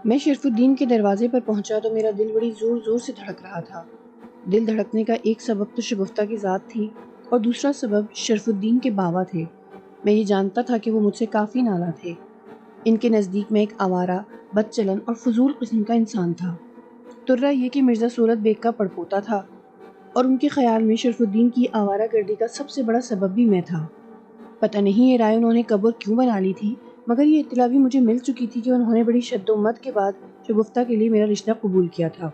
میں شرف الدین کے دروازے پر پہنچا تو میرا دل بڑی زور زور سے دھڑک رہا تھا۔ دل دھڑکنے کا ایک سبب تو شگفتہ کی ذات تھی اور دوسرا سبب شرف الدین کے بابا تھے۔ میں یہ جانتا تھا کہ وہ مجھ سے کافی نالاں تھے۔ ان کے نزدیک میں ایک آوارہ، بد چلن اور فضول قسم کا انسان تھا۔ ترا یہ کہ مرزا صورت بیگ کا پڑپوتا تھا اور ان کے خیال میں شرف الدین کی آوارہ گردی کا سب سے بڑا سبب بھی میں تھا۔ پتہ نہیں یہ رائے انہوں نے کب اور کیوں بنا لی تھی، مگر یہ اطلاع بھی مجھے مل چکی تھی کہ انہوں نے بڑی شد و مت کے بعد شگفتہ کے لیے میرا رشتہ قبول کیا تھا۔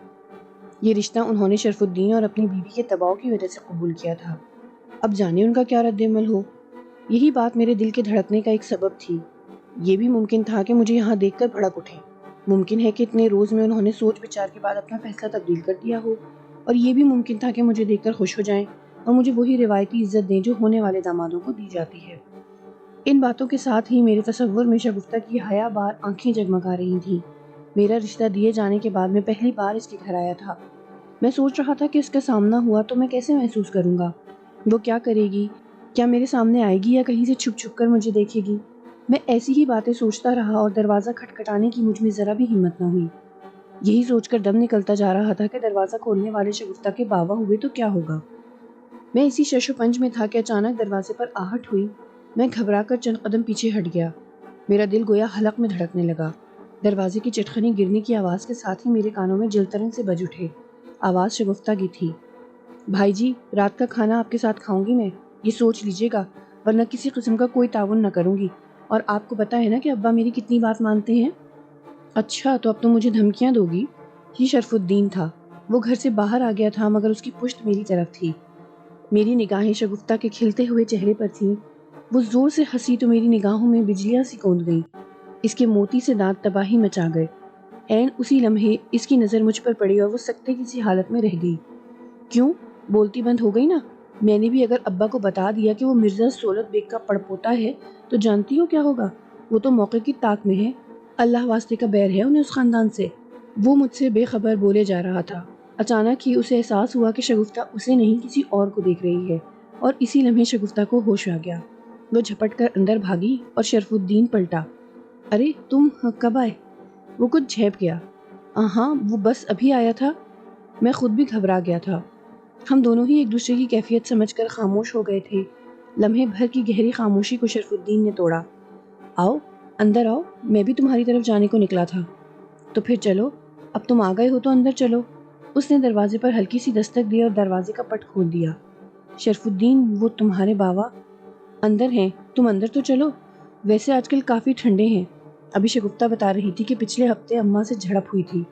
یہ رشتہ انہوں نے شرف الدین اور اپنی بیوی کے دباؤ کی وجہ سے قبول کیا تھا۔ اب جانے ان کا کیا رد عمل ہو۔ یہی بات میرے دل کے دھڑکنے کا ایک سبب تھی۔ یہ بھی ممکن تھا کہ مجھے یہاں دیکھ کر بھڑک اٹھے۔ ممکن ہے کہ اتنے روز میں انہوں نے سوچ بچار کے بعد اپنا فیصلہ تبدیل کر دیا ہو، اور یہ بھی ممکن تھا کہ مجھے دیکھ کر خوش ہو جائیں اور مجھے وہی روایتی عزت دیں جو ہونے والے دامادوں کو دی جاتی ہے۔ ان باتوں کے ساتھ ہی میرے تصور میں شگفتہ کی حیا بار آنکھیں جگمگا رہی تھیں۔ میرا رشتہ دیے جانے کے بعد میں پہلی بار اس کے گھر آیا تھا۔ میں سوچ رہا تھا کہ اس کا سامنا ہوا تو میں کیسے محسوس کروں گا۔ وہ کیا کرے گی؟ کیا میرے سامنے آئے گی یا کہیں سے چھپ چھپ کر مجھے دیکھے گی؟ میں ایسی ہی باتیں سوچتا رہا اور دروازہ کھٹکھٹانے کی مجھ میں ذرا بھی ہمت نہ ہوئی۔ یہی سوچ کر دم نکلتا جا رہا تھا کہ دروازہ کھولنے والے شگفتہ کے بابا ہوئے تو کیا ہوگا۔ میں اسی شش و پنج میں تھا کہ اچانک دروازے پر آہٹ ہوئی۔ میں گھبرا کر چند قدم پیچھے ہٹ گیا۔ میرا دل گویا حلق میں دھڑکنے لگا۔ دروازے کی چٹخنی گرنے کی آواز کے ساتھ ہی میرے کانوں میں جلترن سے بج اٹھے۔ آواز شگفتہ کی تھی۔ بھائی جی، رات کا کھانا آپ کے ساتھ کھاؤں گی میں، یہ سوچ لیجیے گا، ورنہ کسی قسم کا کوئی تعاون نہ کروں گی، اور آپ کو پتہ ہے نا کہ ابا میری کتنی بات مانتے ہیں۔ اچھا، تو اب تو مجھے دھمکیاں دو گی؟ یہ شرف الدین تھا۔ وہ گھر سے باہر آ گیا تھا مگر اس کی پشت میری طرف تھی۔ میری نگاہیں شگفتہ کے کھلتے ہوئے چہرے پر تھیں۔ وہ زور سے ہنسی تو میری نگاہوں میں بجلیاں سی کوند گئیں۔ اس کے موتی سے دانت تباہی مچا گئے۔ عین اسی لمحے اس کی نظر مجھ پر پڑی اور وہ سکتے کی سی حالت میں رہ گئی۔ کیوں؟ بولتی بند ہو گئی نا؟ میں نے بھی اگر ابا کو بتا دیا کہ وہ مرزا صورت بیگ کا پڑپوتا ہے تو جانتی ہو کیا ہوگا؟ وہ تو موقع کی طاق میں ہے۔ اللہ واسطے کا بیر ہے انہیں اس خاندان سے۔ وہ مجھ سے بے خبر بولے جا رہا تھا۔ اچانک ہی اسے احساس ہوا کہ شگفتہ اسے نہیں کسی اور کو دیکھ رہی ہے، اور اسی لمحے شگفتہ کو ہوش آ گیا۔ وہ جھپٹ کر اندر بھاگی اور شرف الدین پلٹا۔ ارے تم کب آئے؟ وہ کچھ جھیپ گیا۔ ہاں، وہ بس ابھی آیا تھا۔ میں خود بھی گھبرا گیا تھا۔ ہم دونوں ہی ایک دوسرے کی کیفیت سمجھ کر خاموش ہو گئے تھے۔ لمحے بھر کی گہری خاموشی کو شرف الدین نے توڑا۔ آؤ، اندر آؤ، میں بھی تمہاری طرف جانے کو نکلا تھا۔ تو پھر چلو، اب تم آ گئے ہو تو اندر چلو۔ اس نے دروازے پر ہلکی سی دستک دی اور دروازے کا پٹ کھول دیا۔ شرف الدین، وہ تمہارے بابا اندر ہیں، تم اندر تو چلو۔ ویسے آج کل کافی ٹھنڈے ہیں۔ ابھی شگفتہ بتا رہی تھی کہ پچھلے ہفتے اماں سے جھڑپ ہوئی تھی۔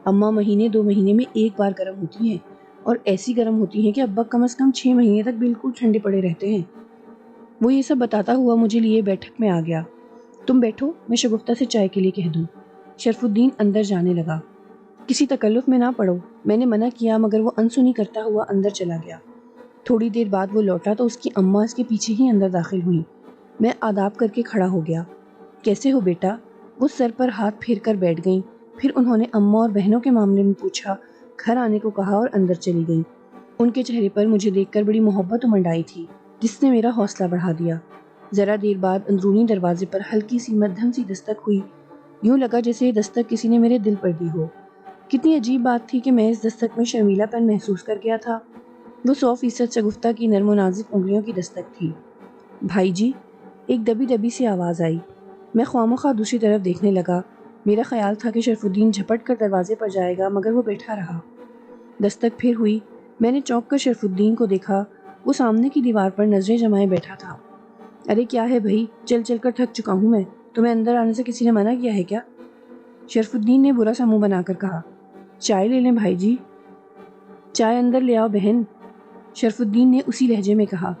اماں مہینے 2 مہینے میں ایک بار گرم ہوتی ہیں، اور ایسی گرم ہوتی ہیں کہ ابا کم از کم 6 مہینے تک بالکل ٹھنڈے پڑے رہتے ہیں۔ وہ یہ سب بتاتا ہوا مجھے لیے بیٹھک میں آ گیا۔ تم بیٹھو، میں شگفتہ سے چائے کے لیے کہہ دوں۔ شرف الدین اندر جانے لگا۔ کسی تکلف میں نہ پڑو، میں نے منع کیا مگر وہ انسنی کرتا ہوا اندر چلا گیا۔ تھوڑی دیر بعد وہ لوٹا تو اس کی اماں اس کے پیچھے ہی اندر داخل ہوئیں۔ میں آداب کر کے کھڑا ہو گیا۔ کیسے ہو بیٹا؟ وہ سر پر ہاتھ پھیر کر بیٹھ گئیں۔ پھر انہوں نے اماں اور بہنوں کے معاملے میں پوچھا، گھر آنے کو کہا اور اندر چلی گئیں۔ ان کے چہرے پر مجھے دیکھ کر بڑی محبت امنڈ آئی تھی، جس نے میرا حوصلہ بڑھا دیا۔ ذرا دیر بعد اندرونی دروازے پر ہلکی سی مدھم سی دستک ہوئی۔ یوں لگا جیسے یہ دستک کسی نے میرے دل پر دی ہو۔ کتنی عجیب بات تھی کہ میں اس دستک میں شرمیلا پن محسوس کر گیا تھا۔ وہ 100% شگفتہ کی نرم و نازک انگلیوں کی دستک تھی۔ بھائی جی، ایک دبی دبی سی آواز آئی۔ میں خواہ دوسری طرف دیکھنے لگا۔ میرا خیال تھا کہ شرف الدین جھپٹ کر دروازے پر جائے گا مگر وہ بیٹھا رہا۔ دستک پھر ہوئی۔ میں نے چونک کر شرف الدین کو دیکھا۔ وہ سامنے کی دیوار پر نظریں جمائے بیٹھا تھا۔ ارے کیا ہے بھائی، چل چل کر تھک چکا ہوں میں، تمہیں اندر آنے سے کسی نے منع کیا ہے کیا؟ شرف الدین نے برا سا منہ بنا کر کہا۔ چائے لے لیں بھائی جی؟ چائے اندر لے آؤ بہن، شرف الدین نے اسی لہجے میں کہا۔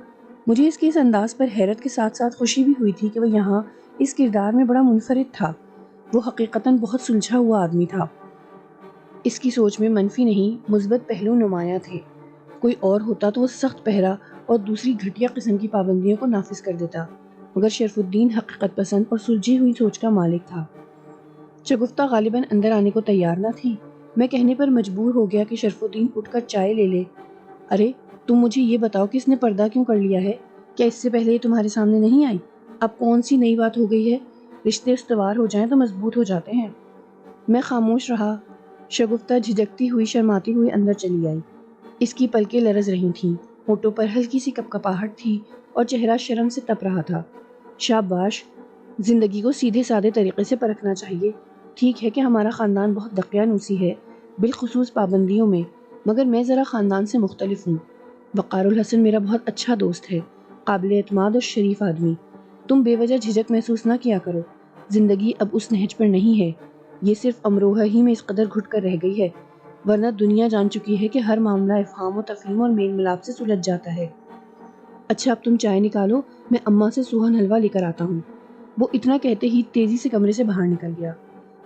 مجھے اس کے اس انداز پر حیرت کے ساتھ ساتھ خوشی بھی ہوئی تھی کہ وہ یہاں اس کردار میں بڑا منفرد تھا۔ وہ حقیقتاً بہت سلجھا ہوا آدمی تھا۔ اس کی سوچ میں منفی نہیں، مثبت پہلو نمایاں تھے۔ کوئی اور ہوتا تو وہ سخت پہرا اور دوسری گھٹیا قسم کی پابندیوں کو نافذ کر دیتا، مگر شرف الدین حقیقت پسند اور سلجھی ہوئی سوچ کا مالک تھا۔ شگفتہ غالباً اندر آنے کو تیار نہ تھی۔ میں کہنے پر مجبور ہو گیا کہ شرف الدین اٹھ کر چائے لے لے۔ ارے تم مجھے یہ بتاؤ کہ اس نے پردہ کیوں کر لیا ہے؟ کیا اس سے پہلے یہ تمہارے سامنے نہیں آئی؟ اب کون سی نئی بات ہو گئی ہے؟ رشتے استوار ہو جائیں تو مضبوط ہو جاتے ہیں۔ میں خاموش رہا۔ شگفتہ جھجکتی ہوئی شرماتی ہوئی اندر چلی آئی۔ اس کی پلکیں لرز رہی تھیں، ہونٹوں پر ہلکی سی کپکپاہٹ تھی اور چہرہ شرم سے تپ رہا تھا۔ شاباش، زندگی کو سیدھے سادے طریقے سے پرکھنا چاہیے۔ ٹھیک ہے کہ ہمارا خاندان بہت دقیانوسی ہے، بالخصوص پابندیوں میں، مگر میں ذرا خاندان سے مختلف ہوں۔ وقار الحسن میرا بہت اچھا دوست ہے، قابل اعتماد اور شریف آدمی۔ تم بے وجہ جھجک محسوس نہ کیا کرو۔ زندگی اب اس نہج پر نہیں ہے، یہ صرف امروہہ ہی میں اس قدر گھٹ کر رہ گئی ہے، ورنہ دنیا جان چکی ہے کہ ہر معاملہ افہام و تفہیم اور میل ملاپ سے سلجھ جاتا ہے۔ اچھا اب تم چائے نکالو، میں اماں سے سوہن حلوہ لے کر آتا ہوں۔ وہ اتنا کہتے ہی تیزی سے کمرے سے باہر نکل گیا۔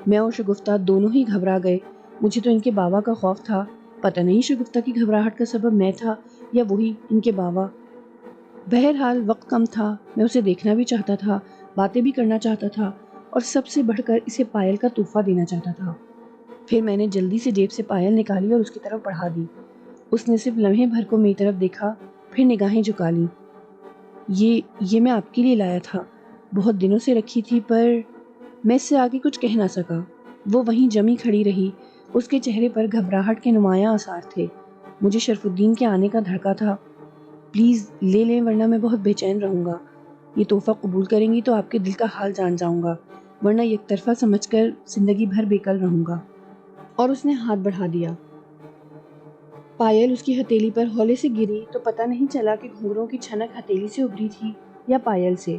میں اور شگفتہ دونوں ہی گھبرا گئے۔ مجھے تو ان کے باوا کا خوف تھا، پتہ نہیں شگفتہ کی گھبراہٹ کا سبب میں تھا یا وہی ان کے باوا۔ بہرحال وقت کم تھا، میں اسے دیکھنا بھی چاہتا تھا، باتیں بھی کرنا چاہتا تھا اور سب سے بڑھ کر اسے پائل کا تحفہ دینا چاہتا تھا۔ پھر میں نے جلدی سے جیب سے پائل نکالی اور اس کی طرف بڑھا دی۔ اس نے صرف لمحے بھر کو میری طرف دیکھا، پھر نگاہیں جھکا لیں۔ یہ میں آپ کے لیے لایا تھا، بہت دنوں سے رکھی تھی، پر میں اس سے آگے کچھ کہہ نہ سکا۔ وہ وہیں جمی کھڑی رہی، اس کے چہرے پر گھبراہٹ کے نمایاں آثار تھے۔ مجھے شرف الدین کے آنے کا دھڑکا تھا۔ پلیز لے لیں ورنہ میں بہت بے چین رہوں گا۔ یہ تحفہ قبول کریں گی تو آپ کے دل کا حال جان جاؤں گا، ورنہ یک طرفہ سمجھ کر زندگی بھر بےکل رہوں گا۔ اور اس نے ہاتھ بڑھا دیا۔ پائل اس کی ہتھیلی پر ہولے سے گری تو پتہ نہیں چلا کہ گھنگروں کی چھنک ہتھیلی سے ابھری تھی یا پائل سے۔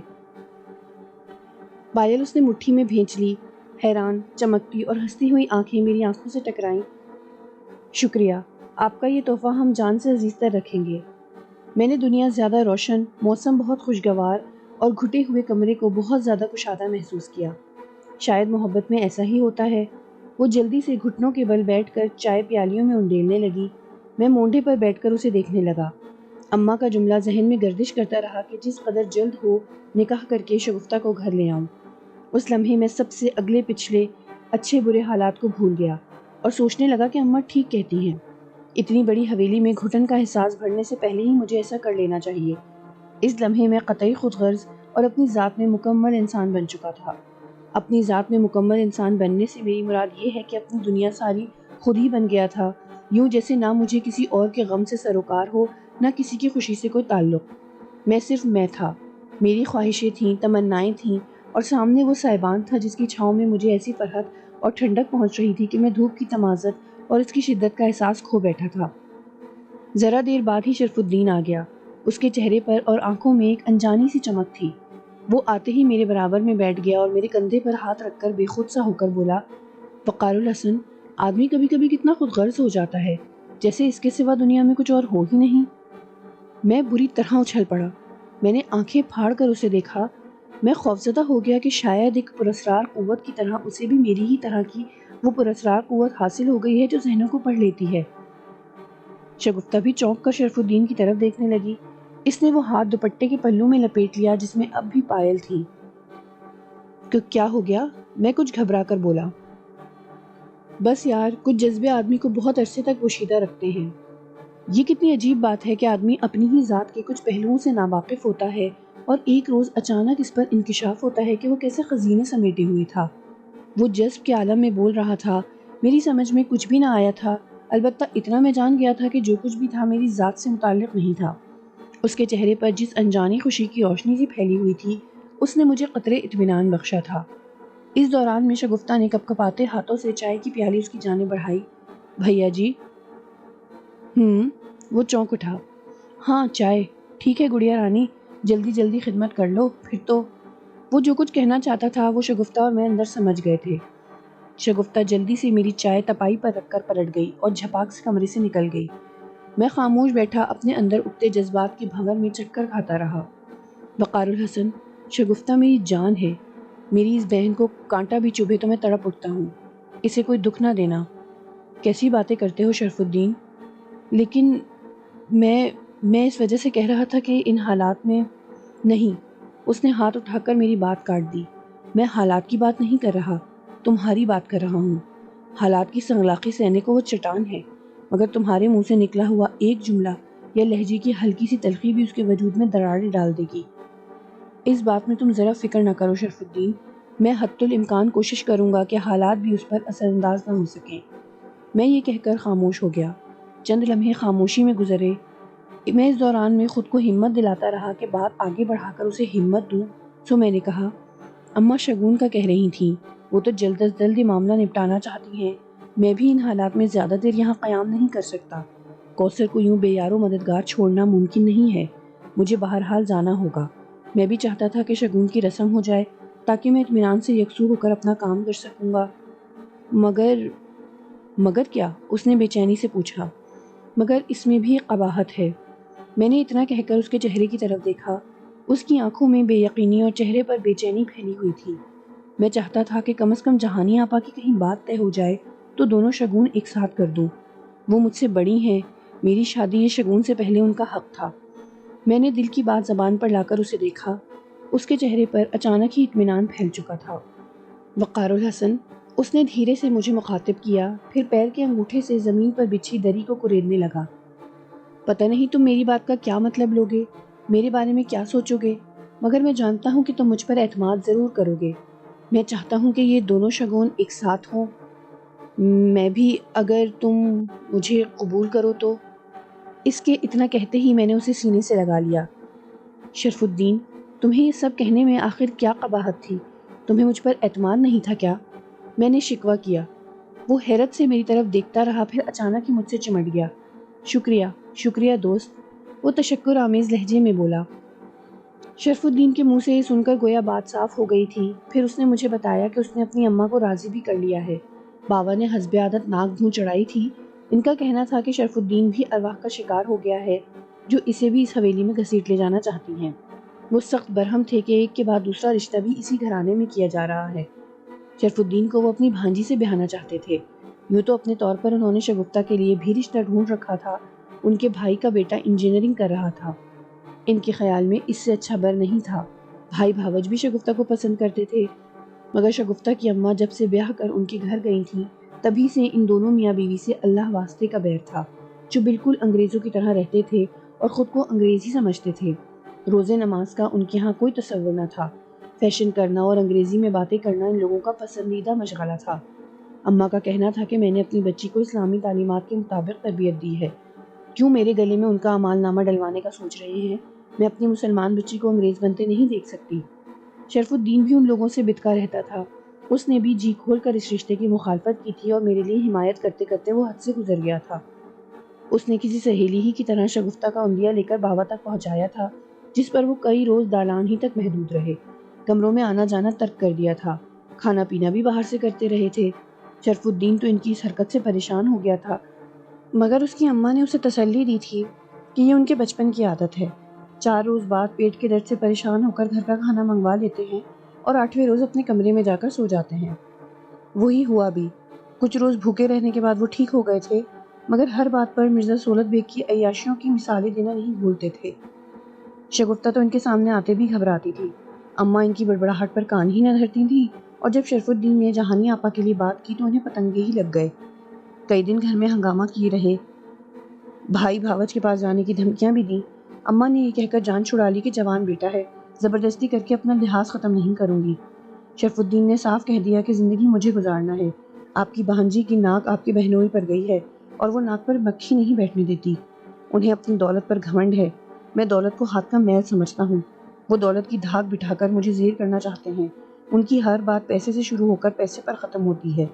پائل اس نے مٹھی میں بھینچ لی۔ حیران، چمکتی اور ہنستی ہوئی آنکھیں میری آنکھوں سے ٹکرائیں۔ شکریہ، آپ کا یہ تحفہ ہم جان سے عزیز تر رکھیں گے۔ میں نے دنیا زیادہ روشن، موسم بہت خوشگوار اور گھٹے ہوئے کمرے کو بہت زیادہ کشادہ محسوس کیا۔ شاید محبت میں ایسا ہی ہوتا ہے۔ وہ جلدی سے گھٹنوں کے بل بیٹھ کر چائے پیالیوں میں انڈیلنے لگی۔ میں مونڈے پر بیٹھ کر اسے دیکھنے لگا۔ اماں کا جملہ ذہن میں گردش کرتا رہا کہ جس قدر جلد ہو نکاح کر کے شگفتہ کو گھر لے آؤں۔ اس لمحے میں سب سے اگلے پچھلے اچھے برے حالات کو بھول گیا اور سوچنے لگا کہ اماں ٹھیک کہتی ہیں، اتنی بڑی حویلی میں گھٹن کا احساس بڑھنے سے پہلے ہی مجھے ایسا کر لینا چاہیے۔ اس لمحے میں قطعی خود غرض اور اپنی ذات میں مکمل انسان بن چکا تھا۔ اپنی ذات میں مکمل انسان بننے سے میری مراد یہ ہے کہ اپنی دنیا ساری خود ہی بن گیا تھا، یوں جیسے نہ مجھے کسی اور کے غم سے سروکار ہو، نہ کسی کی خوشی سے کوئی تعلق۔ میں صرف میں تھا، میری خواہشیں تھیں، تمنائیں تھیں، اور سامنے وہ سائبان تھا جس کی چھاؤں میں مجھے ایسی فرحت اور ٹھنڈک پہنچ رہی تھی کہ میں دھوپ کی تمازت اور اس کی شدت کا احساس کھو بیٹھا تھا۔ ذرا دیر بعد ہی شرف الدین آ گیا۔ اس کے چہرے پر اور آنکھوں میں ایک انجانی سی چمک تھی۔ وہ آتے ہی میرے برابر میں بیٹھ گیا اور میرے کندھے پر ہاتھ رکھ کر بے خود سا ہو کر بولا، وقار الحسن، آدمی کبھی کبھی کتنا خود غرض ہو جاتا ہے، جیسے اس کے سوا دنیا میں کچھ اور ہو ہی نہیں۔ میں بری طرح اچھل پڑا۔ میں نے آنکھیں پھاڑ کر اسے دیکھا۔ میں خوفزدہ ہو گیا کہ شاید ایک پراسرار قوت کی طرح اسے بھی میری ہی طرح کی وہ پراسرار قوت حاصل ہو گئی ہے جو ذہنوں کو پڑھ لیتی ہے۔ شگفتہ بھی چونک کر شرف الدین کی طرف دیکھنے لگی۔ اس نے وہ ہاتھ دوپٹے کے پلوں میں لپیٹ لیا جس میں اب بھی پائل تھی۔ کیا ہو گیا؟ میں کچھ گھبرا کر بولا۔ بس یار، کچھ جذبے آدمی کو بہت عرصے تک پوشیدہ رکھتے ہیں۔ یہ کتنی عجیب بات ہے کہ آدمی اپنی ہی ذات کے کچھ پہلوؤں سے ناواقف ہوتا ہے اور ایک روز اچانک اس پر انکشاف ہوتا ہے کہ وہ کیسے خزینے سمیٹے ہوئے تھا۔ وہ جذب کے عالم میں بول رہا تھا، میری سمجھ میں کچھ بھی نہ آیا تھا، البتہ اتنا میں جان گیا تھا کہ جو کچھ بھی تھا میری ذات سے متعلق نہیں تھا۔ اس کے چہرے پر جس انجانی خوشی کی روشنی سی پھیلی ہوئی تھی، اس نے مجھے قطرے اطمینان بخشا تھا۔ اس دوران میں شگفتہ نے کپکپاتے ہاتھوں سے چائے کی پیالی اس کی جانب بڑھائی۔ بھیا جی؟ وہ چونک اٹھا۔ ہاں چائے، ٹھیک ہے گڑیا رانی، جلدی جلدی خدمت کر لو پھر تو۔ وہ جو کچھ کہنا چاہتا تھا وہ شگفتہ اور میں اندر سمجھ گئے تھے۔ شگفتہ جلدی سے میری چائے تپائی پر رکھ کر پلٹ گئی اور جھپاک سے کمرے سے نکل گئی۔ میں خاموش بیٹھا اپنے اندر اٹھتے جذبات کی بھنور میں چکر کھاتا رہا۔ وقار الحسن، شگفتہ میری جان ہے، میری اس بہن کو کانٹا بھی چبھے تو میں تڑپ اٹھتا ہوں، اسے کوئی دکھ نہ دینا۔ کیسی باتیں کرتے ہو شرف الدین؟ لیکن میں اس وجہ سے کہہ رہا تھا کہ ان حالات میں نہیں۔ اس نے ہاتھ اٹھا کر میری بات کاٹ دی۔ میں حالات کی بات نہیں کر رہا، تمہاری بات کر رہا ہوں۔ حالات کی سنگلاخی سہنے کو وہ چٹان ہے، مگر تمہارے منہ سے نکلا ہوا ایک جملہ یا لہجے کی ہلکی سی تلخی بھی اس کے وجود میں دراڑیں ڈال دے گی۔ اس بات میں تم ذرا فکر نہ کرو شرف الدین، میں حتی الامکان کوشش کروں گا کہ حالات بھی اس پر اثر انداز نہ ہو سکیں۔ میں یہ کہہ کر خاموش ہو گیا۔ چند لمحے خاموشی میں گزرے۔ میں اس دوران میں خود کو ہمت دلاتا رہا کہ بات آگے بڑھا کر اسے ہمت دوں، سو میں نے کہا، اماں شگون کا کہہ رہی تھیں، وہ تو جلد از جلد یہ معاملہ نپٹانا چاہتی ہیں۔ میں بھی ان حالات میں زیادہ دیر یہاں قیام نہیں کر سکتا۔ کوثر کو یوں بے یار و مددگار چھوڑنا ممکن نہیں ہے۔ مجھے بہرحال جانا ہوگا۔ میں بھی چاہتا تھا کہ شگون کی رسم ہو جائے تاکہ میں اطمینان سے یکسو ہو کر اپنا کام کر سکوں گا۔ مگر کیا؟ اس نے بے چینی سے پوچھا۔ مگر اس میں بھی قباحت ہے۔ میں نے اتنا کہہ کر اس کے چہرے کی طرف دیکھا۔ اس کی آنکھوں میں بے یقینی اور چہرے پر بے چینی پھیلی ہوئی تھی۔ میں چاہتا تھا کہ کم از کم جہانی آپا کی کہیں بات طے ہو جائے تو دونوں شگون ایک ساتھ کر دوں۔ وہ مجھ سے بڑی ہیں، میری شادی یہ شگون سے پہلے ان کا حق تھا۔ میں نے دل کی بات زبان پر لا کر اسے دیکھا۔ اس کے چہرے پر اچانک ہی اطمینان پھیل چکا تھا۔ وقار الحسن، اس نے دھیرے سے مجھے مخاطب کیا، پھر پیر کے انگوٹھے سے زمین پر بچھی دری کو کریدنے لگا۔ پتہ نہیں تم میری بات کا کیا مطلب لوگے، میرے بارے میں کیا سوچو گے، مگر میں جانتا ہوں کہ تم مجھ پر اعتماد ضرور کرو گے۔ میں چاہتا ہوں کہ یہ دونوں شگون ایک ساتھ ہوں۔ میں بھی، اگر تم مجھے قبول کرو تو۔ اس کے اتنا کہتے ہی میں نے اسے سینے سے لگا لیا۔ شرف الدین، تمہیں یہ سب کہنے میں آخر کیا قباحت تھی؟ تمہیں مجھ پر اعتماد نہیں تھا کیا؟ میں نے شکوہ کیا۔ وہ حیرت سے میری طرف دیکھتا رہا، پھر اچانک ہی مجھ سے چمٹ گیا۔ شکریہ، شکریہ دوست، وہ تشکر آمیز لہجے میں بولا۔ شرف الدین کے منہ سے یہ سن کر گویا بات صاف ہو گئی تھی۔ پھر اس نے مجھے بتایا کہ اس نے اپنی اماں کو راضی بھی کر لیا ہے۔ بابا نے حسب عادت ناک منہ چڑھائی تھی۔ ان کا کہنا تھا کہ شرف الدین بھی ارواح کا شکار ہو گیا ہے جو اسے بھی اس حویلی میں گھسیٹ لے جانا چاہتی ہیں۔ وہ سخت برہم تھے کہ ایک کے بعد دوسرا رشتہ بھی اسی گھرانے میں کیا جا رہا ہے۔ شرف الدین کو وہ اپنی بھانجی سے بیاہنا چاہتے تھے۔ یوں تو اپنے طور پر انہوں نے شگفتہ کے لیے بھی رشتہ ڈھونڈ رکھا تھا۔ ان کے بھائی کا بیٹا انجینئرنگ کر رہا تھا۔ ان کے خیال میں اس سے اچھا بر نہیں تھا۔ بھائی بھاوج بھی شگفتہ کو پسند کرتے تھے، مگر شگفتہ کی اماں جب سے بیاہ کر ان کے گھر گئی تھیں تبھی سے ان دونوں میاں بیوی سے اللہ واسطے کا بیر تھا، جو بالکل انگریزوں کی طرح رہتے تھے اور خود کو انگریزی سمجھتے تھے۔ روزے نماز کا ان کے ہاں کوئی تصور نہ تھا۔ فیشن کرنا اور انگریزی میں باتیں کرنا ان لوگوں کا پسندیدہ مشغلہ تھا۔ اماں کا کہنا تھا کہ میں نے اپنی بچی کو اسلامی تعلیمات کے مطابق تربیت دی ہے، کیوں میرے گلے میں ان کا اعمال نامہ ڈلوانے کا سوچ رہے ہیں؟ میں اپنی مسلمان بچی کو انگریز بنتے نہیں دیکھ سکتی۔ شرف الدین بھی ان لوگوں سے بتکا رہتا تھا۔ اس نے بھی جی کھول کر اس رشتے کی مخالفت کی تھی اور میرے لیے حمایت کرتے کرتے وہ حد سے گزر گیا تھا۔ اس نے کسی سہیلی ہی کی طرح شگفتہ کا عندیہ لے کر بابا تک پہنچایا تھا، جس پر وہ کئی روز دالان ہی تک محدود رہے۔ کمروں میں آنا جانا ترک کر دیا تھا۔ کھانا پینا بھی باہر سے کرتے رہے تھے۔ شرف الدین تو ان کی اس حرکت سے پریشان ہو گیا تھا، مگر اس کی اماں نے اسے تسلی دی تھی کہ یہ ان کے بچپن کی عادت ہے۔ 4 روز بعد پیٹ کے درد سے پریشان ہو کر گھر کا کھانا منگوا لیتے ہیں اور 8ویں روز اپنے کمرے میں جا کر سو جاتے ہیں۔ وہی ہوا بھی۔ کچھ روز بھوکے رہنے کے بعد وہ ٹھیک ہو گئے تھے، مگر ہر بات پر مرزا سولت بیگ کی عیاشیوں کی مثالیں دینا نہیں بھولتے تھے۔ شگفتہ تو ان کے سامنے آتے بھی گھبراتی تھی۔ اماں ان کی بڑبڑاہٹ پر کان ہی نہ دھرتی تھیں، اور جب شرف الدین نے جہانی آپا کے لیے بات کی تو انہیں پتنگے ہی لگ گئے۔ کئی دن گھر میں ہنگامہ کیے رہے، بھائی بھاوج کے پاس جانے کی دھمکیاں بھی دیں۔ اماں نے یہ کہہ کر جان چھڑا لی کہ جوان بیٹا ہے، زبردستی کر کے اپنا لحاظ ختم نہیں کروں گی۔ شرف الدین نے صاف کہہ دیا کہ زندگی مجھے گزارنا ہے۔ آپ کی بہنجی کی ناک آپ کے بہنوئی پر گئی ہے اور وہ ناک پر مکھی نہیں بیٹھنے دیتی۔ انہیں اپنی دولت پر گھمنڈ ہے۔ میں دولت کو ہاتھ کا میل سمجھتا ہوں۔ وہ دولت کی دھاک بٹھا کر مجھے زیر کرنا چاہتے ہیں۔ ان کی ہر بات پیسے سے شروع ہو کر پیسے پر ختم ہوتی ہے۔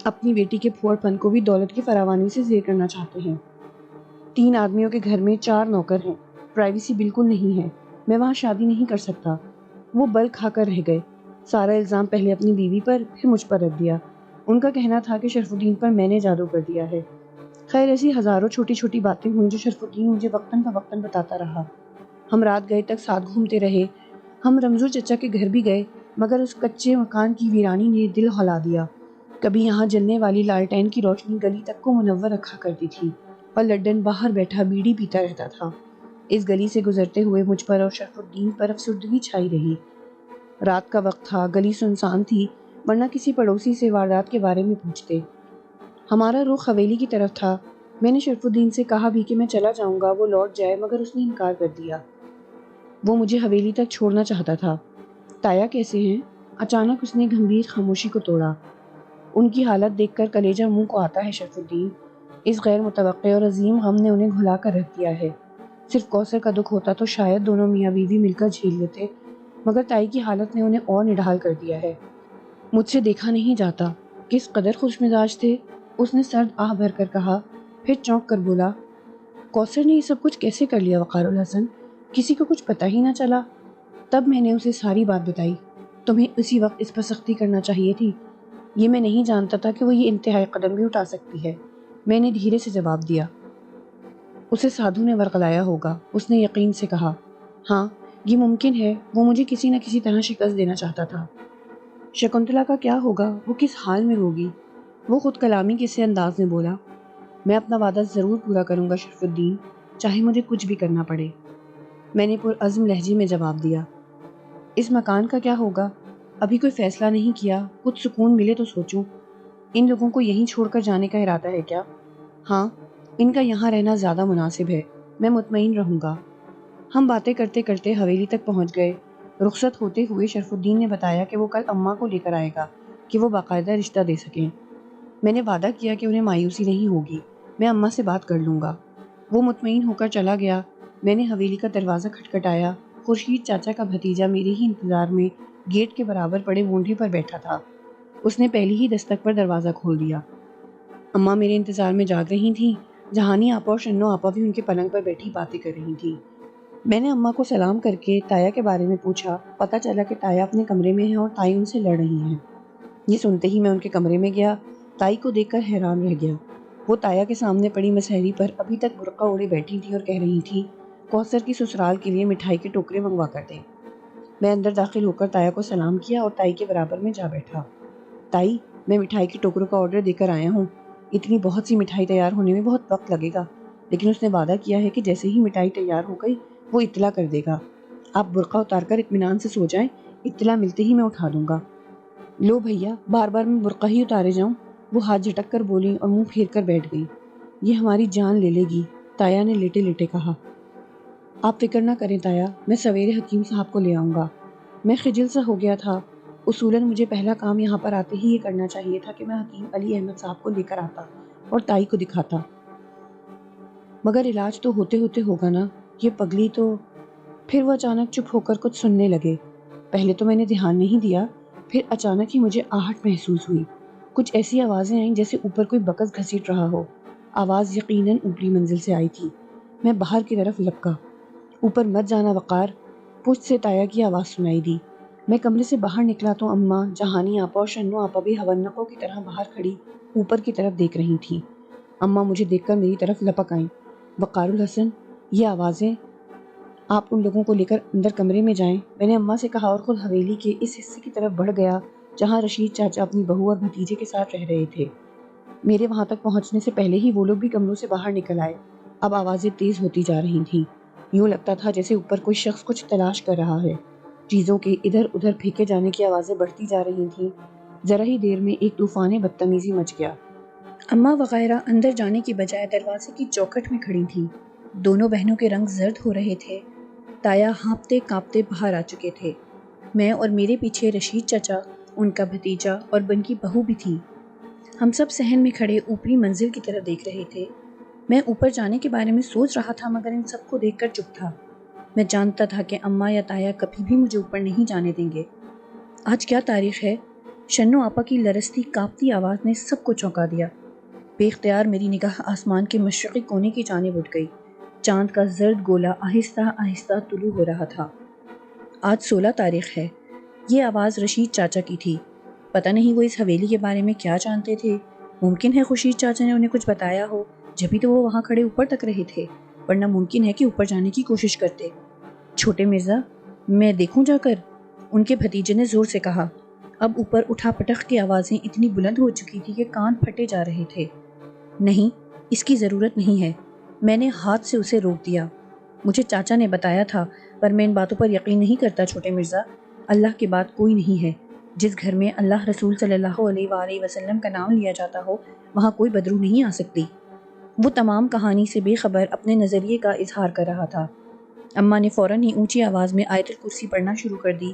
اپنی بیٹی کے پھوڑ پن کو بھی دولت کی فراوانی سے زیر کرنا چاہتے ہیں۔ 3 آدمیوں کے گھر میں 4 نوکر ہیں، پرائیویسی بالکل نہیں ہے۔ میں وہاں شادی نہیں کر سکتا۔ وہ بل کھا کر رہ گئے۔ سارا الزام پہلے اپنی بیوی پر پھر مجھ پر رکھ دیا۔ ان کا کہنا تھا کہ شرف الدین پر میں نے جادو کر دیا ہے۔ خیر ایسی ہزاروں چھوٹی چھوٹی باتیں ہوئیں جو شرف الدین مجھے وقتاً فوقتاً بتاتا رہا۔ ہم رات گئے تک ساتھ گھومتے رہے۔ ہم رمضو چچا کے گھر بھی گئے، مگر اس کچے مکان کی ویرانی نے دل ہلا دیا۔ کبھی یہاں جلنے والی لالٹین کی روشنی گلی تک کو منور رکھا کرتی تھی اور لڈن باہر بیٹھا بیڑی پیتا رہتا تھا۔ اس گلی سے گزرتے ہوئے مجھ پر اور شرف الدین پر افسردگی چھائی رہی۔ رات کا وقت تھا، گلی سنسان تھی، ورنہ کسی پڑوسی سے واردات کے بارے میں پوچھتے۔ ہمارا رخ حویلی کی طرف تھا۔ میں نے شرف الدین سے کہا بھی کہ میں چلا جاؤں گا، وہ لوٹ جائے، مگر اس نے انکار کر دیا۔ وہ مجھے حویلی تک چھوڑنا چاہتا تھا۔ تایا کیسے ہیں؟ اچانک اس نے گھمبیر خاموشی کو توڑا۔ ان کی حالت دیکھ کر کلیجہ منہ کو آتا ہے شرف الدین۔ اس غیر متوقع اور عظیم غم نے انہیں گھلا کر رکھ دیا ہے۔ صرف کوثر کا دکھ ہوتا تو شاید دونوں میاں بیوی مل کر جھیل لیتے، مگر تائی کی حالت نے انہیں اور نڈھال کر دیا ہے۔ مجھ سے دیکھا نہیں جاتا، کس قدر خوش مزاج تھے، اس نے سرد آہ بھر کر کہا، پھر چونک کر بولا، کوثر نے یہ سب کچھ کیسے کر لیا وقار الحسن؟ کسی کو کچھ پتہ ہی نہ چلا۔ تب میں نے اسے ساری بات بتائی۔ تمہیں اسی وقت اس پر سختی کرنا چاہیے تھی۔ یہ میں نہیں جانتا تھا کہ وہ یہ انتہائی قدم بھی اٹھا سکتی ہے، میں نے دھیرے سے جواب دیا۔ اسے سادھو نے ورغلایا ہوگا، اس نے یقین سے کہا۔ ہاں، یہ ممکن ہے، وہ مجھے کسی نہ کسی طرح شکست دینا چاہتا تھا۔ شکنتلا کا کیا ہوگا؟ وہ کس حال میں ہوگی؟ وہ خود کلامی کے سے انداز میں بولا۔ میں اپنا وعدہ ضرور پورا کروں گا شرف الدین، چاہے مجھے کچھ بھی کرنا پڑے، میں نے پرعزم لہجے میں جواب دیا۔ اس مکان کا کیا ہوگا؟ ابھی کوئی فیصلہ نہیں کیا، کچھ سکون ملے تو سوچوں۔ ان لوگوں کو یہیں چھوڑ کر جانے کا ارادہ ہے کیا؟ ہاں، ان کا یہاں رہنا زیادہ مناسب ہے، میں مطمئن رہوں گا۔ ہم باتیں کرتے کرتے حویلی تک پہنچ گئے۔ رخصت ہوتے ہوئے شرف الدین نے بتایا کہ وہ کل اماں کو لے کر آئے گا کہ وہ باقاعدہ رشتہ دے سکیں۔ میں نے وعدہ کیا کہ انہیں مایوسی نہیں ہوگی، میں اماں سے بات کر لوں گا۔ وہ مطمئن ہو کر چلا گیا۔ میں نے حویلی کا دروازہ کھٹکھٹایا۔ خورشید چاچا کا بھتیجا میرے ہی انتظار میں گیٹ کے برابر پڑے وونڈے پر بیٹھا تھا۔ اس نے پہلی ہی دستک پر دروازہ کھول دیا۔ اماں میرے انتظار میں جاگ رہی تھیں۔ جہانی آپا اور شنو آپا بھی ان کے پلنگ پر بیٹھی باتیں کر رہی تھیں۔ میں نے اماں کو سلام کر کے تایا کے بارے میں پوچھا۔ پتہ چلا کہ تایا اپنے کمرے میں ہے اور تائی ان سے لڑ رہی ہیں۔ یہ سنتے ہی میں ان کے کمرے میں گیا۔ تائی کو دیکھ کر حیران رہ گیا۔ وہ تایا کے سامنے پڑی مسہری پر ابھی تک برقع اوڑے بیٹھی تھی اور کہہ رہی تھی، کوثر کی سسرال کے لیے مٹھائی کے ٹوکرے منگوا کر دیں۔ میں اندر داخل ہو کر تایا کو سلام کیا اور تائی کے برابر میں جا بیٹھا۔ تائی، میں مٹھائی کے ٹوکروں کا آرڈر دے کر آیا ہوں۔ اتنی بہت سی مٹھائی تیار ہونے میں بہت وقت لگے گا، لیکن اس نے وعدہ کیا ہے کہ جیسے ہی مٹھائی تیار ہو گئی وہ اطلاع کر دے گا۔ آپ برقع اتار کر اطمینان سے سو جائیں، اطلاع ملتے ہی میں اٹھا دوں گا۔ لو بھیا، بار بار میں برقع ہی اتارے جاؤں؟ وہ ہاتھ جھٹک کر بولی اور منہ پھیر کر بیٹھ گئی۔ یہ ہماری جان لے لے گی، تایا نے لیٹے لیٹے کہا۔ آپ فکر نہ کریں تایا، میں سویرے حکیم صاحب کو لے آؤں گا۔ میں خجل سا ہو گیا تھا۔ اصولاً مجھے پہلا کام یہاں پر آتے ہی یہ کرنا چاہیے تھا کہ میں حکیم علی احمد صاحب کو لے کر آتا اور تائی کو دکھاتا، مگر علاج تو ہوتے ہوتے ہوگا نا۔ یہ پگلی تو… پھر وہ اچانک چپ ہو کر کچھ سننے لگے۔ پہلے تو میں نے دھیان نہیں دیا، پھر اچانک ہی مجھے آہٹ محسوس ہوئی۔ کچھ ایسی آوازیں آئیں جیسے اوپر کوئی بکس گھسیٹ رہا ہو۔ آواز یقیناً اوپری منزل سے آئی تھی۔ میں باہر کی طرف لپکا۔ اوپر مت جانا وقار، پشت سے تایا کی آواز سنائی دی۔ میں کمرے سے باہر نکلا تو اماں، جہانی آپا اور شنو آپا بھی ہونقوں کی طرح باہر کھڑی اوپر کی طرف دیکھ رہی تھیں۔ اماں مجھے دیکھ کر میری طرف لپک آئیں۔ وقار الحسن، یہ آوازیں، آپ ان لوگوں کو لے کر اندر کمرے میں جائیں، میں نے اماں سے کہا اور خود حویلی کے اس حصے کی طرف بڑھ گیا جہاں رشید چاچا اپنی بہو اور بھتیجے کے ساتھ رہ رہے تھے۔ میرے وہاں تک پہنچنے سے پہلے ہی وہ لوگ بھی کمروں سے باہر نکل آئے۔ اب آوازیں تیز ہوتی جا رہی تھیں۔ یوں لگتا تھا جیسے اوپر کوئی شخص کچھ تلاش کر رہا ہے۔ چیزوں کے ادھر ادھر پھینکے جانے کی آوازیں بڑھتی جا رہی تھیں۔ ذرا ہی دیر میں ایک طوفان بدتمیزی مچ گیا۔ اماں وغیرہ اندر جانے کی بجائے دروازے کی چوکھٹ میں کھڑی تھیں۔ دونوں بہنوں کے رنگ زرد ہو رہے تھے۔ تایا ہانپتے کانپتے باہر آ چکے تھے۔ میں اور میرے پیچھے رشید چچا، ان کا بھتیجا اور ان کی بہو بھی تھی۔ ہم سب صحن میں کھڑے اوپری منزل کی طرف دیکھ رہے تھے۔ میں اوپر جانے کے بارے میں سوچ رہا تھا مگر ان سب کو دیکھ کر چپ تھا۔ میں جانتا تھا کہ اماں یا تایا کبھی بھی مجھے اوپر نہیں جانے دیں گے۔ آج کیا تاریخ ہے؟ شنو آپا کی لرزتی کانپتی آواز نے سب کو چونکا دیا۔ بے اختیار میری نگاہ آسمان کے مشرقی کونے کی جانب اٹھ گئی۔ چاند کا زرد گولا آہستہ آہستہ طلوع ہو رہا تھا۔ آج 16 تاریخ ہے۔ یہ آواز رشید چاچا کی تھی۔ پتہ نہیں وہ اس حویلی کے بارے میں کیا جانتے تھے۔ ممکن ہے خورشید چاچا نے انہیں کچھ بتایا ہو، جبھی تو وہ وہاں کھڑے اوپر تک رہے تھے، ورنہ ممکن ہے کہ اوپر جانے کی کوشش کرتے۔ چھوٹے مرزا، میں دیکھوں جا کر؟ ان کے بھتیجے نے زور سے کہا۔ اب اوپر اٹھا پٹخ کی آوازیں اتنی بلند ہو چکی تھی کہ کان پھٹے جا رہے تھے۔ نہیں، اس کی ضرورت نہیں ہے، میں نے ہاتھ سے اسے روک دیا۔ مجھے چاچا نے بتایا تھا، پر میں ان باتوں پر یقین نہیں کرتا چھوٹے مرزا۔ اللہ کے بعد کوئی نہیں ہے۔ جس گھر میں اللہ رسول صلی اللہ علیہ وآلہ وسلم کا نام لیا جاتا ہو، وہاں کوئی بدروح نہیں آ سکتی۔ وہ تمام کہانی سے بے خبر اپنے نظریے کا اظہار کر رہا تھا۔ اماں نے فوراً ہی اونچی آواز میں آیت الکرسی پڑھنا شروع کر دی۔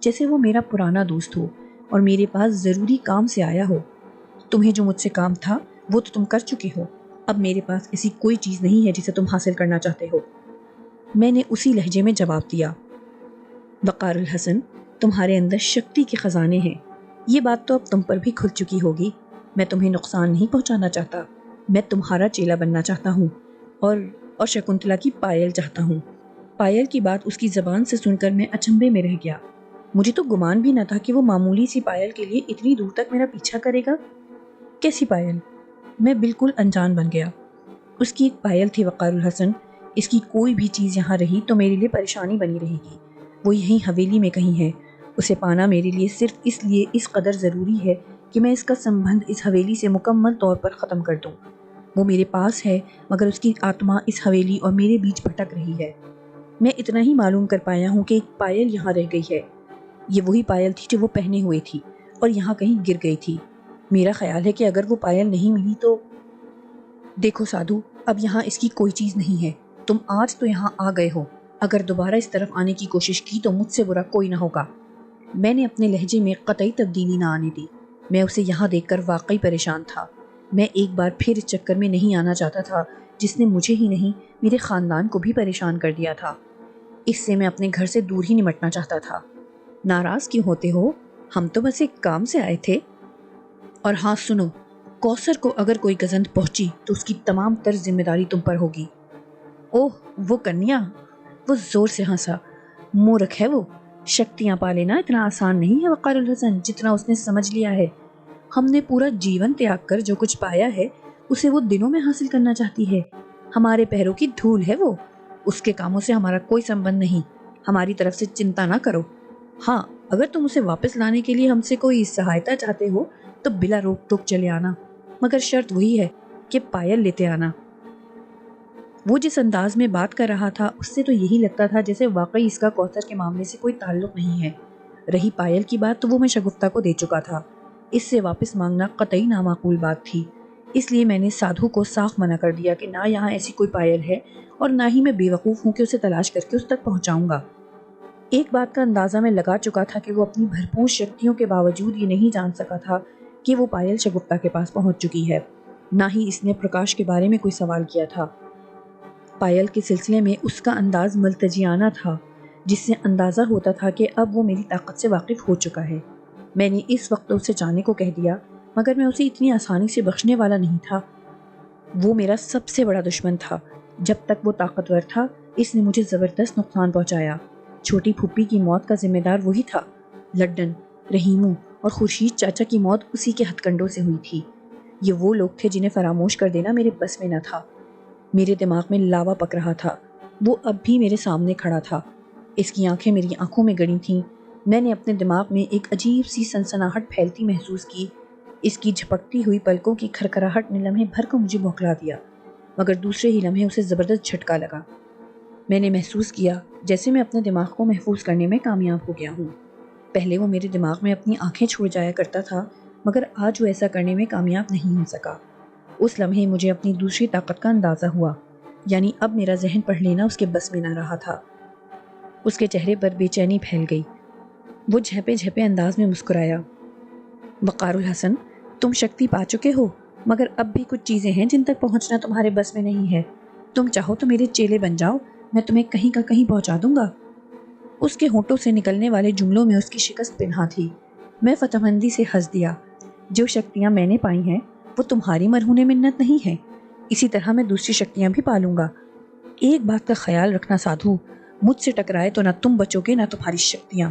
جیسے وہ میرا پرانا دوست ہو اور میرے پاس ضروری کام سے آیا ہو۔ تمہیں جو مجھ سے کام تھا وہ تو تم کر چکے ہو، اب میرے پاس ایسی کوئی چیز نہیں ہے جسے تم حاصل کرنا چاہتے ہو۔ میں نے اسی لہجے میں جواب دیا، وقار الحسن، تمہارے اندر شکتی کے خزانے ہیں، یہ بات تو اب تم پر بھی کھل چکی ہوگی۔ میں تمہیں نقصان نہیں پہنچانا چاہتا، میں تمہارا چیلا بننا چاہتا ہوں اور شکنتلا کی پائل چاہتا ہوں۔ پائل کی بات اس کی زبان سے سن کر میں اچنبھے میں رہ گیا۔ مجھے تو گمان بھی نہ تھا کہ وہ معمولی سی پائل کے لیے اتنی دور تک میرا پیچھا کرے گا۔ کیسی پائل؟ میں بالکل انجان بن گیا۔ اس کی ایک پائل تھی وقار الحسن، اس کی کوئی بھی چیز یہاں رہی تو میرے لیے پریشانی بنی رہے گی۔ وہ یہیں حویلی میں کہیں ہے، اسے پانا میرے لیے صرف اس لیے اس قدر ضروری ہے کہ میں اس کا سمبندھ اس حویلی سے مکمل طور پر ختم کر دوں۔ وہ میرے پاس ہے مگر اس کی آتما اس حویلی اور میرے بیچ بھٹک رہی ہے۔ میں اتنا ہی معلوم کر پایا ہوں کہ ایک پائل یہاں رہ گئی ہے، یہ وہی پائل تھی جو وہ پہنے ہوئے تھی اور یہاں کہیں گر گئی تھی۔ میرا خیال ہے کہ اگر وہ پائل نہیں ملی تو… دیکھو سادھو، اب یہاں اس کی کوئی چیز نہیں ہے، تم آج تو یہاں آ گئے ہو، اگر دوبارہ اس طرف آنے کی کوشش کی تو مجھ سے برا کوئی نہ ہوگا۔ میں نے اپنے لہجے میں قطعی تبدیلی نہ آنے دی۔ میں اسے یہاں دیکھ کر واقعی پریشان تھا۔ میں ایک بار پھر اس چکر میں نہیں آنا چاہتا تھا جس نے مجھے ہی نہیں میرے خاندان کو بھی پریشان کر دیا تھا۔ اس سے میں اپنے گھر سے دور ہی نمٹنا چاہتا تھا۔ ناراض کیوں ہوتے ہو؟ ہم تو بس ایک کام سے آئے تھے۔ اور ہاں سنو، کوثر کو اگر کوئی گزند پہنچی تو اس کی تمام تر ذمہ داری تم پر ہوگی۔ اوہ وہ کنیا! وہ زور سے ہنسا۔ مورکھ ہے وہ، شکتیاں پا لینا اتنا آسان نہیں ہے وقار الحسن جتنا اس نے سمجھ لیا ہے۔ ہم نے پورا جیون تیاگ کر جو کچھ پایا ہے اسے وہ دنوں میں حاصل کرنا چاہتی ہے۔ ہمارے پیروں کی دھول ہے وہ، اس کے کاموں سے ہمارا کوئی سمبند نہیں۔ ہماری طرف سے چنتا نہ کرو۔ ہاں، اگر تم اسے واپس لانے کے لیے ہم سے کوئی سہایتا چاہتے ہو تو بلا روک ٹوک چلے آنا، مگر شرط وہی ہے کہ پائل لیتے آنا۔ وہ جس انداز میں بات کر رہا تھا اس سے تو یہی لگتا تھا جیسے واقعی اس کا کوثر کے معاملے سے کوئی تعلق نہیں ہے۔ رہی پائل کی بات تو وہ میں شگفتہ کو دے چکا تھا، اس سے واپس مانگنا قطعی نامعقول بات تھی۔ اس لیے میں نے سادھو کو صاف منع کر دیا کہ نہ یہاں ایسی کوئی پائل ہے اور نہ ہی میں بے وقوف ہوں کہ اسے تلاش کر کے اس تک پہنچاؤں گا۔ ایک بات کا اندازہ میں لگا چکا تھا کہ وہ اپنی بھرپور شکتیوں کے باوجود یہ نہیں جان سکا تھا کہ وہ پائل شگفتہ کے پاس پہنچ چکی ہے، نہ ہی اس نے پرکاش کے بارے میں کوئی سوال کیا تھا۔ پائل کے سلسلے میں اس کا انداز ملتجیانہ تھا، جس سے اندازہ ہوتا تھا کہ اب وہ میری طاقت سے واقف ہو چکا ہے۔ میں نے اس وقت اسے جانے کو کہہ دیا، مگر میں اسے اتنی آسانی سے بخشنے والا نہیں تھا۔ وہ میرا سب سے بڑا دشمن تھا۔ جب تک وہ طاقتور تھا اس نے مجھے زبردست نقصان پہنچایا۔ چھوٹی پھوپھی کی موت کا ذمہ دار وہی تھا۔ لڈن، رحیمو اور خورشید چاچا کی موت اسی کے ہتھ کنڈوں سے ہوئی تھی۔ یہ وہ لوگ تھے جنہیں فراموش کر دینا میرے بس میں نہ تھا۔ میرے دماغ میں لاوا پک رہا تھا، وہ اب بھی میرے سامنے کھڑا تھا۔ اس کی آنکھیں میری آنکھوں میں گڑی تھیں۔ میں نے اپنے دماغ میں ایک عجیب سی سنسناہٹ پھیلتی محسوس کی۔ اس کی جھپکتی ہوئی پلکوں کی کھرکھراہٹ نے لمحے بھر کو مجھے بھوکلا دیا، مگر دوسرے ہی لمحے اسے زبردست جھٹکا لگا۔ میں نے محسوس کیا جیسے میں اپنے دماغ کو محفوظ کرنے میں کامیاب ہو گیا ہوں۔ پہلے وہ میرے دماغ میں اپنی آنکھیں چھوڑ جایا کرتا تھا، مگر آج وہ ایسا کرنے میں کامیاب نہیں ہو سکا۔ اس لمحے مجھے اپنی دوسری طاقت کا اندازہ ہوا، یعنی اب میرا ذہن پڑھ لینا اس کے بس میں نہ رہا تھا۔ اس کے چہرے پر بے چینی پھیل گئی۔ وہ جھپے جھپے انداز میں مسکرایا۔ وقار الحسن، تم شکتی پا چکے ہو، مگر اب بھی کچھ چیزیں ہیں جن تک پہنچنا تمہارے بس میں نہیں ہے۔ تم چاہو تو میرے چیلے بن جاؤ، میں تمہیں کہیں کا کہیں پہنچا دوں گا۔ اس کے ہونٹوں سے نکلنے والے جملوں میں اس کی شکست پنہاں تھی۔ میں فتح مندی سے ہنس دیا۔ جو شکتیاں میں نے پائی ہیں وہ تمہاری مرہون منت نہیں ہے، اسی طرح میں دوسری شکتیاں بھی پالوں گا۔ ایک بات کا خیال رکھنا سادھو، مجھ سے ٹکرائے تو نہ تم بچو گے نہ تمہاری شکتیاں۔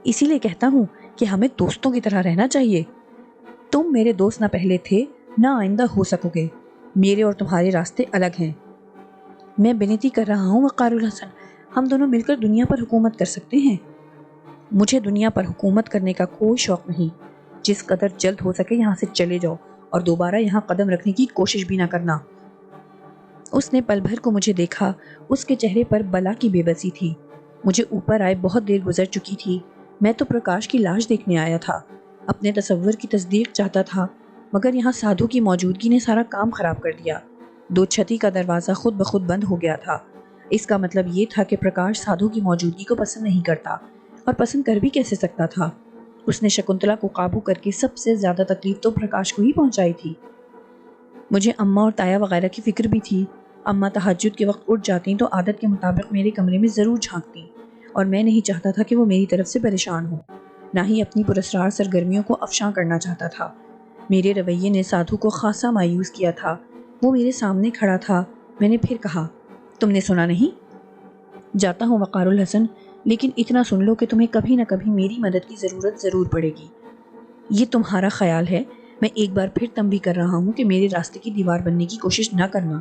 اسی لیے کہتا ہوں کہ ہمیں دوستوں کی طرح رہنا چاہیے۔ تم میرے دوست نہ پہلے تھے نہ آئندہ ہو سکو گے، میرے اور تمہارے راستے الگ ہیں۔ میں بنتی کر رہا ہوں وقار الحسن، ہم دونوں مل کر دنیا پر حکومت کر سکتے ہیں۔ مجھے دنیا پر حکومت کرنے کا کوئی شوق نہیں، جس قدر جلد ہو سکے یہاں سے چلے جاؤ اور دوبارہ یہاں قدم رکھنے کی کوشش بھی نہ کرنا۔ اس نے پل بھر کو مجھے دیکھا، اس کے چہرے پر بلا کی بے بسی تھی۔ مجھے اوپر آئے بہت دیر گزر چکی تھی۔ میں تو پرکاش کی لاش دیکھنے آیا تھا، اپنے تصور کی تصدیق چاہتا تھا، مگر یہاں سادھو کی موجودگی نے سارا کام خراب کر دیا۔ دو چھتی کا دروازہ خود بخود بند ہو گیا تھا۔ اس کا مطلب یہ تھا کہ پرکاش سادھو کی موجودگی کو پسند نہیں کرتا اور پسند کر بھی کیسے سکتا تھا؟ اس نے شکنتلا کو قابو کر کے سب سے زیادہ تکلیف تو پرکاش کو ہی پہنچائی تھی۔ مجھے اماں اور تایا وغیرہ کی فکر بھی تھی۔ اماں تہجد کے وقت اٹھ جاتیں تو عادت کے مطابق میرے کمرے میں ضرور جھانکتیں، اور میں نہیں چاہتا تھا کہ وہ میری طرف سے پریشان ہو، نہ ہی اپنی پراسرار سرگرمیوں کو افشاں کرنا چاہتا تھا۔ میرے رویے نے سادھو کو خاصا مایوس کیا تھا۔ وہ میرے سامنے کھڑا تھا۔ میں نے پھر کہا، تم نے سنا نہیں؟ جاتا ہوں وقار الحسن، لیکن اتنا سن لو کہ تمہیں کبھی نہ کبھی میری مدد کی ضرورت ضرور پڑے گی۔ یہ تمہارا خیال ہے، میں ایک بار پھر تنبیہ کر رہا ہوں کہ میرے راستے کی دیوار بننے کی کوشش نہ کرنا۔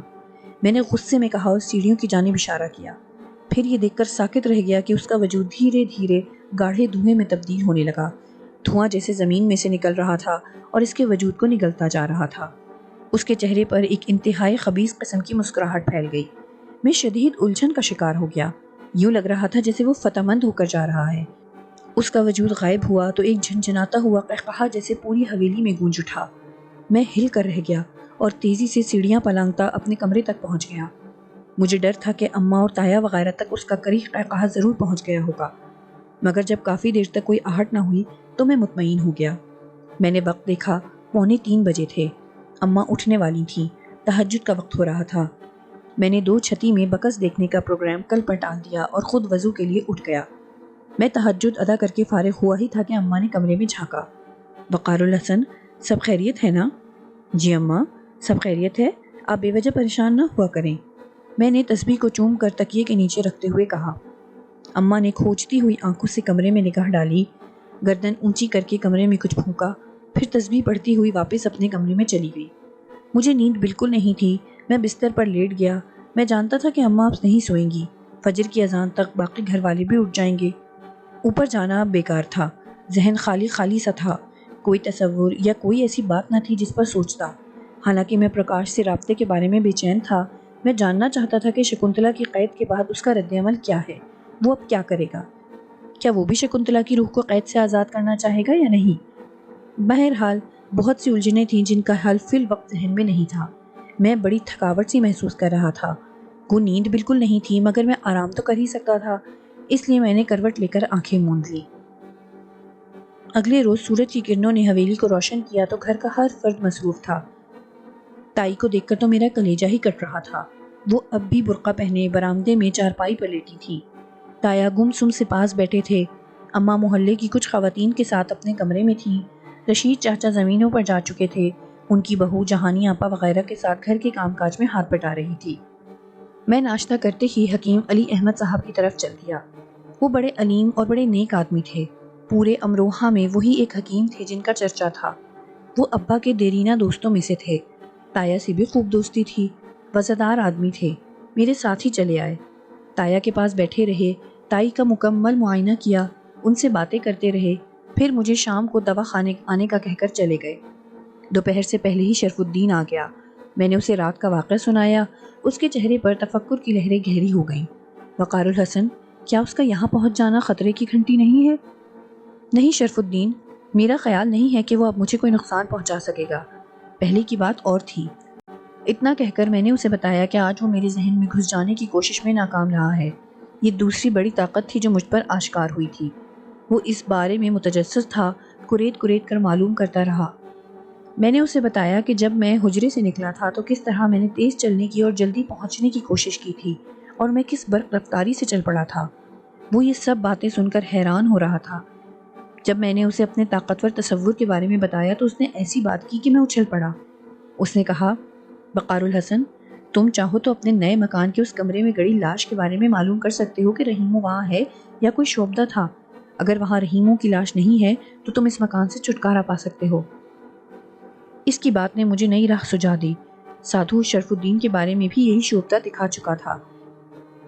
میں نے غصے میں کہا اور سیڑھیوں کی جانب اشارہ کیا۔ پھر یہ دیکھ کر ساکت رہ گیا کہ اس کا وجود دھیرے دھیرے گاڑھے دھوئیں میں تبدیل ہونے لگا۔ دھواں جیسے زمین میں سے نکل رہا تھا اور اس کے وجود کو نگلتا جا رہا تھا۔ اس کے چہرے پر ایک انتہائی خبیث قسم کی مسکراہٹ پھیل گئی۔ میں شدید الجھن کا شکار ہو گیا۔ یوں لگ رہا تھا جیسے وہ فتح مند ہو کر جا رہا ہے۔ اس کا وجود غائب ہوا تو ایک جھنجھناتا ہوا قہقہا جیسے پوری حویلی میں گونج اٹھا۔ میں ہل کر رہ گیا اور تیزی سے سیڑھیاں پلانگتا اپنے کمرے تک پہنچ گیا۔ مجھے ڈر تھا کہ اماں اور تایا وغیرہ تک اس کا کریخ قہقہا ضرور پہنچ گیا ہوگا، مگر جب کافی دیر تک کوئی آہٹ نہ ہوئی تو میں مطمئن ہو گیا۔ میں نے وقت دیکھا، 2:45 بجے تھے۔ اماں اٹھنے والی تھیں، تہجد کا وقت ہو رہا تھا۔ میں نے 2 چھتی میں بکس دیکھنے کا پروگرام کل پر ٹال دیا اور خود وضو کے لیے اٹھ گیا۔ میں تہجد ادا کر کے فارغ ہوا ہی تھا کہ اماں نے کمرے میں جھانکا۔ وقار الحسن، سب خیریت ہے نا؟ جی اماں، سب خیریت ہے، آپ بے وجہ پریشان نہ ہوا کریں، میں نے تسبیح کو چوم کر تکیے کے نیچے رکھتے ہوئے کہا۔ اماں نے کھوجتی ہوئی آنکھوں سے کمرے میں نگاہ ڈالی، گردن اونچی کر کے کمرے میں کچھ پھونکا، پھر تسبیح پڑھتی ہوئی واپس اپنے کمرے میں چلی گئی۔ مجھے نیند بالکل نہیں تھی۔ میں بستر پر لیٹ گیا۔ میں جانتا تھا کہ اماں اب نہیں سوئیں گی، فجر کی اذان تک باقی گھر والے بھی اٹھ جائیں گے۔ اوپر جانا اب بیکار تھا، ذہن خالی خالی سا تھا، کوئی تصور یا کوئی ایسی بات نہ تھی جس پر سوچتا۔ حالانکہ میں پرکاش سے رابطے کے بارے میں بے چین تھا۔ میں جاننا چاہتا تھا کہ شکنتلا کی قید کے بعد اس کا رد عمل کیا ہے، وہ اب کیا کرے گا؟ کیا وہ بھی شکنتلا کی روح کو قید سے آزاد کرنا چاہے گا یا نہیں؟ بہرحال بہت سی الجھنیں تھیں جن کا حل فی الوقت ذہن میں نہیں تھا۔ میں بڑی تھکاوٹ سی محسوس کر رہا تھا۔ وہ نیند بالکل نہیں تھی، مگر میں آرام تو کر ہی سکتا تھا، اس لیے میں نے کروٹ لے کر آنکھیں موند لی۔ اگلے روز سورج کی کرنوں نے حویلی کو روشن کیا تو گھر کا ہر فرد مصروف تھا۔ تائی کو دیکھ کر تو میرا کلیجہ ہی کٹ رہا تھا۔ وہ اب بھی برقع پہنے برآمدے میں چارپائی پر لیٹی تھی۔ تایا گمسم سے پاس بیٹھے تھے۔ اماں محلے کی کچھ خواتین کے ساتھ اپنے کمرے میں تھیں۔ رشید چاچا زمینوں پر جا چکے تھے۔ ان کی بہو جہانی آپا وغیرہ کے ساتھ گھر کے کام کاج میں ہاتھ بٹا رہی تھی۔ میں ناشتہ کرتے ہی حکیم علی احمد صاحب کی طرف چل دیا۔ وہ بڑے علیم اور بڑے نیک آدمی تھے۔ پورے امروہہ میں وہی ایک حکیم تھے جن کا چرچا تھا۔ وہ ابا کے دیرینہ دوستوں میں سے تھے۔ تایا سے بھی خوب دوستی تھی۔ وزادار آدمی تھے۔ میرے ساتھ ہی چلے آئے۔ تایا کے پاس بیٹھے رہے، تائی کا مکمل معائنہ کیا، ان سے باتیں کرتے رہے، پھر مجھے شام کو دوا خانے آنے کا کہہ کر چلے گئے۔ دوپہر سے پہلے ہی شرف الدین آ گیا۔ میں نے اسے رات کا واقعہ سنایا۔ اس کے چہرے پر تفکر کی لہریں گہری ہو گئیں۔ وقار الحسن، کیا اس کا یہاں پہنچ جانا خطرے کی گھنٹی نہیں ہے؟ نہیں شرف الدین، میرا خیال نہیں ہے کہ وہ اب مجھے کوئی نقصان پہنچا سکے گا۔ پہلے کی بات اور تھی۔ اتنا کہہ کر میں نے اسے بتایا کہ آج وہ میرے ذہن میں گھس جانے کی کوشش میں ناکام رہا ہے۔ یہ دوسری بڑی طاقت تھی جو مجھ پر آشکار ہوئی تھی۔ وہ اس بارے میں متجسس تھا، کریت کریت کر معلوم کرتا رہا۔ میں نے اسے بتایا کہ جب میں حجرے سے نکلا تھا تو کس طرح میں نے تیز چلنے کی اور جلدی پہنچنے کی کوشش کی تھی اور میں کس برق رفتاری سے چل پڑا تھا۔ وہ یہ سب باتیں سن کر حیران ہو رہا تھا۔ جب میں نے اسے اپنے طاقتور تصور کے بارے میں بتایا تو اس نے ایسی بات کی کہ میں اچھل پڑا۔ اس نے کہا، وقار الحسن، تم چاہو تو اپنے نئے مکان کے اس کمرے میں گڑی لاش کے بارے میں معلوم کر سکتے ہو کہ رحیمو وہاں ہے یا کوئی شعبدہ تھا۔ اگر وہاں رحیمو کی لاش نہیں ہے تو تم اس مکان سے چھٹکارا پا سکتے ہو۔ اس کی بات نے مجھے نئی راہ سجا دی۔ سادھو شرف الدین کے بارے میں بھی یہی شعبدہ دکھا چکا تھا۔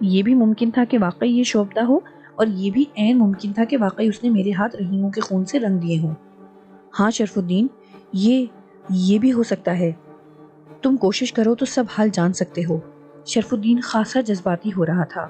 یہ بھی ممکن تھا کہ واقعی یہ شعبدہ ہو، اور یہ بھی عین ممکن تھا کہ واقعی اس نے میرے ہاتھ رحیمو کے خون سے رنگ دیے ہوں۔ ہاں شرف الدین، یہ بھی ہو سکتا ہے۔ تم کوشش کرو تو سب حال جان سکتے ہو۔ شرف الدین خاصا جذباتی ہو رہا تھا۔